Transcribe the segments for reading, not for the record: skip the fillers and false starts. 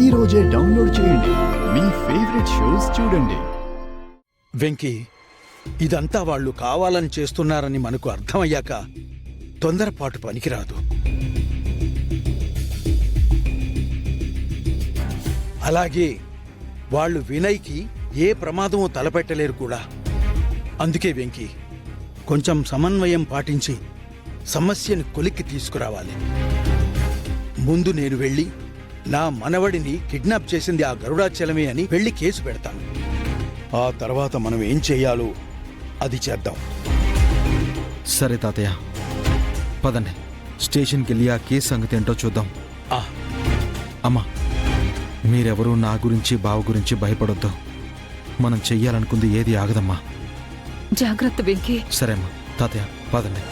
ఈ రోజే డౌన్లోడ్ చేయండి. మీ ఫేవరెట్ షోస్ చూడండి. వెంకీ, ఇదంతా వాళ్ళు కావాలని చేస్తున్నారని మనకు అర్థమయ్యాక తొందరపాటు పనికిరాదు. అలాగే వాళ్ళు వినయ్కి ఏ ప్రమాదమూ తలపెట్టలేరు కూడా. అందుకే వెంకీ, కొంచెం సమన్వయం పాటించి సమస్యని కొలిక్కి తీసుకురావాలి. ముందు నేను వెళ్ళి నా మనవడిని కిడ్నాప్ చేసింది ఆ గరుడాచలమే అని వెళ్ళి కేసు పెడతాను. ఆ తర్వాత మనం ఏం చెయ్యాలో అది చేద్దాం. సరే తాతయ్య, పదండి స్టేషన్కి వెళ్ళి ఆ కేసు సంగతి ఏంటో చూద్దాం. అమ్మా, మీరెవరూ నా గురించి బావ గురించి భయపడొద్దు. మనం చెయ్యాలనుకుంది ఏది ఆగదమ్మా. జాగ్రత్త వెంకీ. సరే అమ్మా. తాతయ్య పదండి.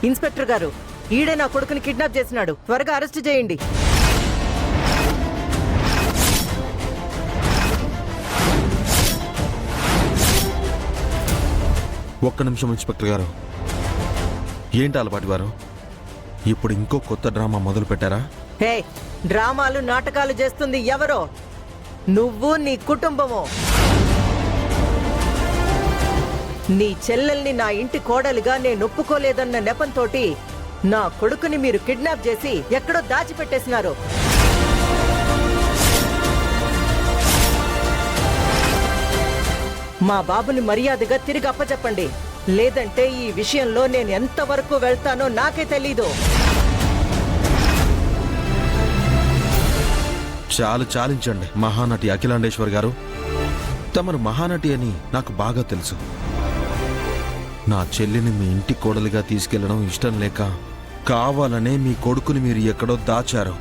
ఇన్స్పెక్టర్ గారు, ఈడే నా కొడుకుని కిడ్నాప్ చేసినాడు. త్వరగా అరెస్ట్ చేయండి. ఒక్క నిమిషం ఇన్స్పెక్టర్ గారు. ఏంటి అలవాటి వారు, ఇప్పుడు ఇంకో కొత్త డ్రామా మొదలు పెట్టారా? హే, డ్రామాలు నాటకాలు చేస్తుంది ఎవరో? నువ్వు, నీ కుటుంబమో. నీ చెల్లెల్ని నా ఇంటి కోడలుగా నేను ఒప్పుకోలేదన్న నెపంతోటి నా కొడుకుని మీరు కిడ్నాప్ చేసి ఎక్కడో దాచిపెట్టేసినారు. మా బాబుని మర్యాదగా తిరిగి అప్పచెప్పండి, లేదంటే ఈ విషయంలో నేను ఎంతవరకు వెళ్తానో నాకే తెలీదు. చాలించండి మహానటి అఖిలాండేశ్వర్ గారు. తమరు మహానటి అని నాకు బాగా తెలుసు. నా చెల్లిని మీ ఇంటి కోడలిగా తీసుకెళ్లడం ఇష్టం లేక కావాలనే మీ కొడుకుని మీరు ఎక్కడో దాచారు.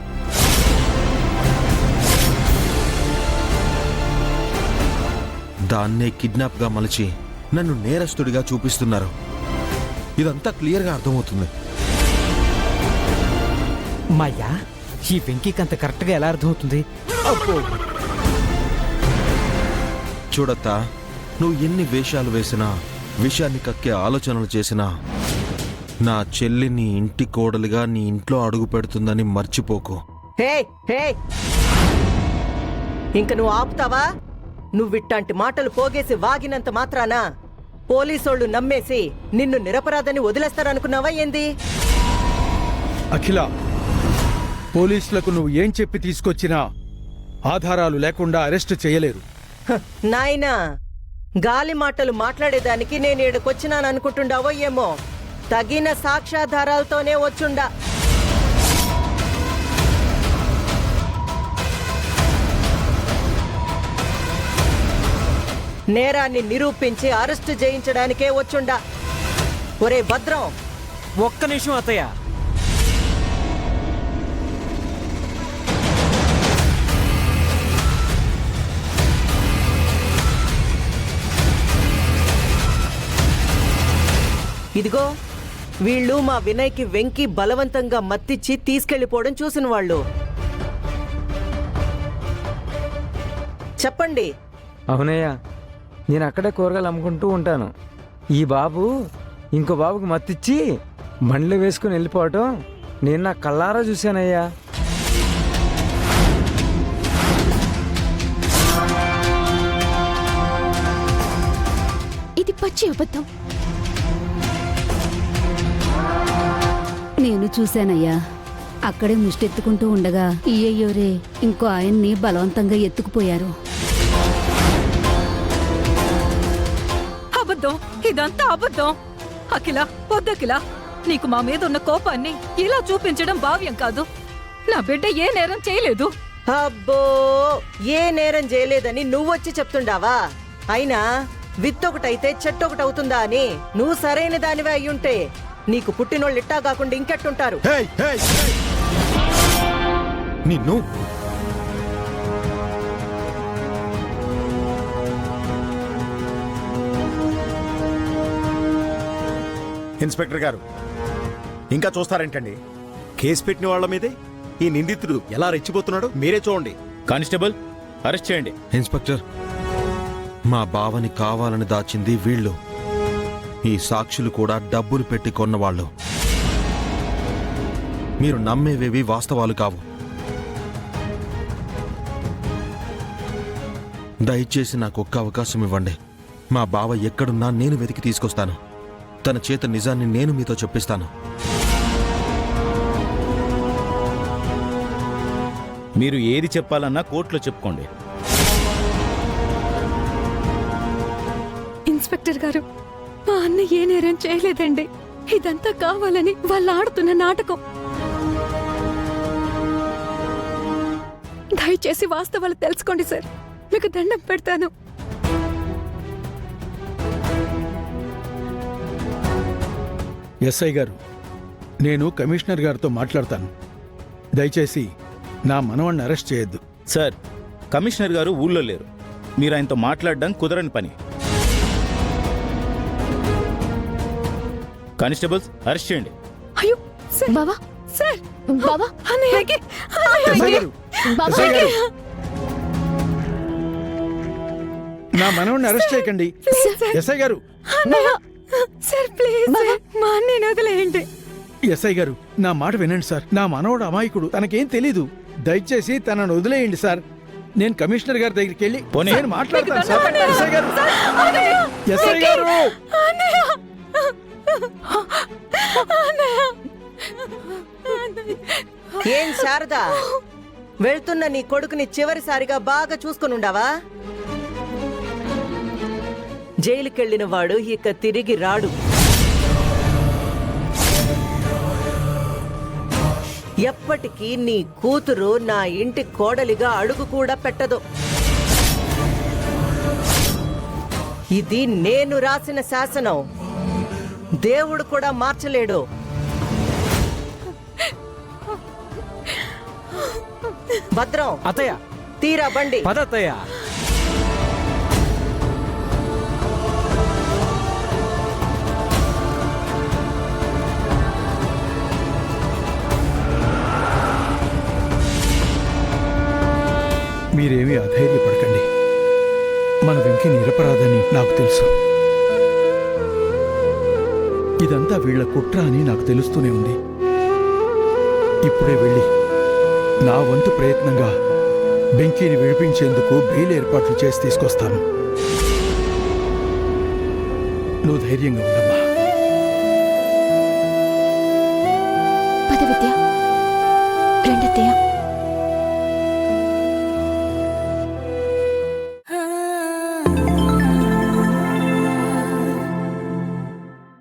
దాన్నే కిడ్నాప్గా మలిచి నన్ను నేరస్తుడిగా చూపిస్తున్నారు. ఇదంతా క్లియర్గా అర్థమవుతుంది. మాయా, ఈ వెంకీకి అంత కరెక్ట్గా ఎలా అర్థమవుతుంది? చూడత్తా, నువ్వు ఎన్ని వేషాలు వేసినా, విషయాన్ని కక్కే ఆలోచనలు చేసినా, నా చెల్లి నీ ఇంటి కోడలిగా నీ ఇంట్లో అడుగు పెడుతుందని మర్చిపోకు. హే హే, ఇంక నువ్వు ఆపుతావా? నువ్విట్టాంటి మాటలు పోగేసి వాగినంత మాత్రాన పోలీసోళ్ళు నమ్మేసి నిన్ను నిరపరాధని వదిలేస్తారనుకున్నావా ఏంది? అఖిల, పోలీసులకు నువ్వు ఏం చెప్పి తీసుకొచ్చినా ఆధారాలు లేకుండా అరెస్టు చేయలేరు. నాయనా, గాలి మాటలు మాట్లాడేదానికి నేను ఈడకొచ్చినాననుకుంటుండావో ఏమో. తగిన సాక్ష్యాధారాలతోనే వచ్చుండా. నేరాన్ని నిరూపించి అరెస్టు చేయించడానికే వచ్చుండా. ఒరే భద్రం, ఒక్క నిమిషం అత్తయ్య. ఇదిగో, వీళ్ళు మా వినయ్కి వెంకీ బలవంతంగా మత్తిచ్చి తీసుకెళ్లిపోవడం చూసిన వాళ్ళు. చెప్పండి. అవునయ్యా, నేను అక్కడే కూరగాయలు అమ్ముకుంటూ ఉంటాను. ఈ బాబు ఇంకో బాబుకి మత్తిచ్చి బండ్లు వేసుకుని వెళ్ళిపోవటం నేను నా కళ్ళారా చూశానయ్యా. ఇది పచ్చి అబద్ధం. నేను చూశానయ్యా. అక్కడే ముష్టెత్తుకుంటూ ఉండగా ఈయ్యోరే ఇంకో ఆయన్ని బలవంతంగా ఎత్తుకుపోయారు. అబద్ధం, ఇదంతా అబద్ధం. అఖిల, వద్దఖిల, నీకు మా మీద ఉన్న కోపాన్ని ఇలా చూపించడం భావ్యం కాదు. నా బిడ్డ ఏ నేరం చేయలేదు. అబ్బో, ఏ నేరం చేయలేదని నువ్వొచ్చి చెప్తుండావా? అయినా విత్తొకటైతే చెట్టొకటి అవుతుందా అని నువ్వు సరైన దానివే అయ్యుంటే నీకు పుట్టినోళ్ళు ఇట్టా కాకుండా ఇంకెట్టుంటారు? Hey, hey, hey! నిన్ను ఇన్స్పెక్టర్ గారు, ఇంకా చూస్తారేంటండి? కేసు పెట్టిన వాళ్ళ మీదే ఈ నిందితుడు ఎలా రెచ్చిపోతున్నాడో మీరే చూడండి. కానిస్టేబుల్, అరెస్ట్ చేయండి. ఇన్స్పెక్టర్, మా బావని కావాలని దాచింది వీళ్ళు. ఈ సాక్షులు కూడా డబ్బులు పెట్టి కొన్నవాళ్ళు. మీరు నమ్మేవేవి వాస్తవాలు కావు. దయచేసి నాకు ఒక్క అవకాశం ఇవ్వండి. మా బావ ఎక్కడున్నా నేను వెతికి తీసుకొస్తాను. తన చేత నిజాన్ని నేను మీతో చెప్పిస్తాను. మీరు ఏది చెప్పాలన్నా కోర్టులో చెప్పుకోండి. ఇన్స్పెక్టర్ గారు, మా అన్న ఏ నేరం చేయలేదండి. ఇదంతా కావాలని వాళ్ళు ఆడుతున్న నాటకం. దయచేసి వాస్తవాలు తెలుసుకోండి సార్, మీకు దండం పెడతాను. ఎస్ఐ గారు, నేను కమిషనర్ గారితో మాట్లాడతాను. దయచేసి నా మనవణ్ణి అరెస్ట్ చేయొద్దు. సార్, కమిషనర్ గారు ఊళ్ళో లేరు. మీరు ఆయనతో మాట్లాడడం కుదరని పని. కానిస్టేబుల్స్, అరెస్ట్ చేయండి. అయ్యో సార్, బావా, సార్, బావా, అన్నయ్యకి, ఎస్ఐ గారు, ఎస్ఐ గారు, నా మనవణ్ణి అరెస్ట్ చేయకండి. ఎస్ఐ గారు, అన్నయ్య, సార్ ప్లీజ్ సార్, మా అన్నయ్యని వదిలేయండి. ఎస్ఐ గారు, నా మాట వినండి సార్. నా మనవడు అమాయకుడు, తనకేం తెలీదు. దయచేసి తనను వదిలేయండి సార్. నేను కమిషనర్ గారి దగ్గరికి వెళ్ళి పోనీ. నేను మాట్లాడతాను సార్. ఎస్ఐ గారు, ఎస్ఐ గారు, ఏం శారదా, వెళ్తున్న నీ కొడుకుని చివరిసారిగా బాగా చూసుకునుండావా? జైలుకెళ్లిన వాడు ఇక తిరిగి రాడు. ఎప్పటికీ నీ కూతురు నా ఇంటి కోడలిగా అడుగు కూడా పెట్టదు. ఇది నేను రాసిన శాసనం. దేవుడు కూడా మార్చలేడు. భద్రం, అత్తయ్య, తీరా బండి. పదత్తయ్య. మీరేమీ అధైర్యపడకండి. మన వెంకి నిరపరాధని నాకు తెలుసు. ఇదంతా వీళ్ల కుట్ర అని నాకు తెలుస్తూనే ఉంది. ఇప్పుడే వెళ్ళి నా వంతు ప్రయత్నంగా వెంకీని విడిపించేందుకు బెయిల్ ఏర్పాట్లు చేసి తీసుకొస్తాను. నువ్వు ధైర్యంగా ఉండమ్మా. పద విద్య, రెండత్తయ్య.